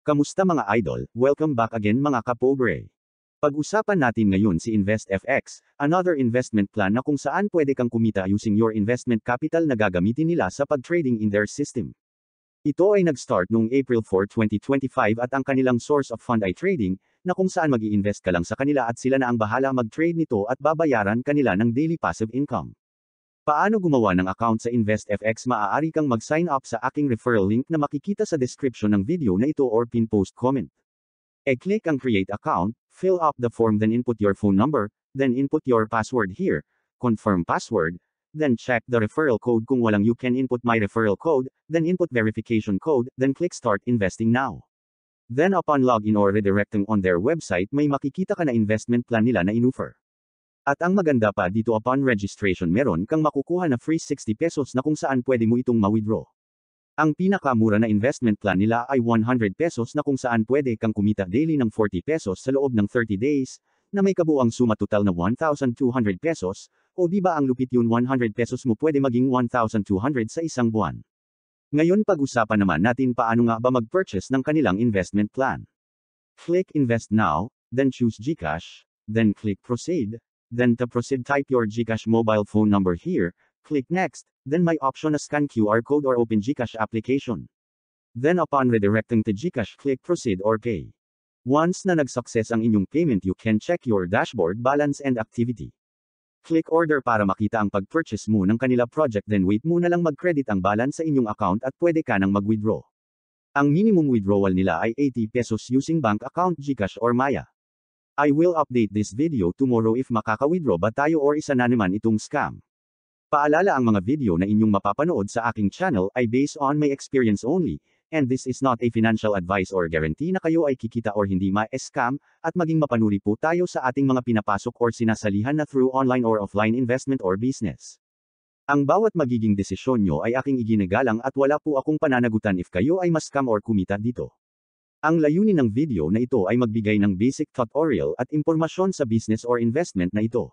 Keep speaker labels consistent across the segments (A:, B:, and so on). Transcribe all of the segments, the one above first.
A: Kamusta mga idol? Welcome back again mga kapobre. Pag-usapan natin ngayon si InvestFX, another investment plan na kung saan pwede kang kumita using your investment capital na gagamitin nila sa pag-trading in their system. Ito ay nag-start noong April 4, 2025 at ang kanilang source of fund ay trading, na kung saan mag-i-invest ka lang sa kanila at sila na ang bahala mag-trade nito at babayaran kanila ng daily passive income. Paano gumawa ng account sa InvestFX? Maaari kang mag-sign up sa aking referral link na makikita sa description ng video na ito or pin post comment. E-click ang create account, fill up the form, then input your phone number, then input your password here, confirm password, then check the referral code. Kung walang, you can input my referral code, then input verification code, then click start investing now. Then upon login or redirecting on their website, may makikita ka na investment plan nila na inoffer. At ang maganda pa dito, upon registration meron kang makukuha na free 60 pesos na kung saan pwede mo itong ma-withdraw. Ang pinakamura na investment plan nila ay 100 pesos na kung saan pwede kang kumita daily ng 40 pesos sa loob ng 30 days, na may kabuuang suma total na 1,200 pesos, o di ba ang lupit yun, 100 pesos mo pwede maging 1,200 sa isang buwan. Ngayon pag-usapan naman natin paano nga ba mag-purchase ng kanilang investment plan. Click invest now, then choose GCash, then click proceed. Then to proceed, type your GCash mobile phone number here, click next, then may option na scan QR code or open GCash application. Then upon redirecting to GCash, click proceed or pay. Once na nag-success ang inyong payment, you can check your dashboard balance and activity. Click order para makita ang pag-purchase mo ng kanila project, then wait mo na lang mag-credit ang balance sa inyong account at pwede ka nang mag-withdraw. Ang minimum withdrawal nila ay 80 pesos using bank account, GCash or Maya. I will update this video tomorrow if makaka-withdraw ba tayo or isa na naman itong scam. Paalala, ang mga video na inyong mapapanood sa aking channel ay based on my experience only, and this is not a financial advice or guarantee na kayo ay kikita or hindi ma-scam, at maging mapanuri po tayo sa ating mga pinapasok or sinasalihan na through online or offline investment or business. Ang bawat magiging desisyon nyo ay aking iginagalang at wala po akong pananagutan if kayo ay ma-scam or kumita dito. Ang layunin ng video na ito ay magbigay ng basic tutorial at impormasyon sa business or investment na ito.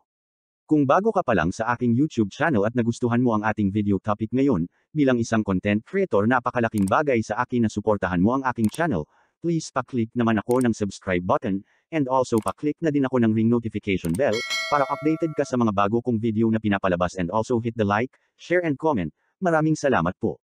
A: Kung bago ka pa lang sa aking YouTube channel at nagustuhan mo ang ating video topic ngayon, bilang isang content creator, napakalaking bagay sa akin na suportahan mo ang aking channel. Please pa-click naman ako ng subscribe button, and also pa-click na din ako ng ring notification bell, para updated ka sa mga bago kong video na pinapalabas, and also hit the like, share and comment. Maraming salamat po.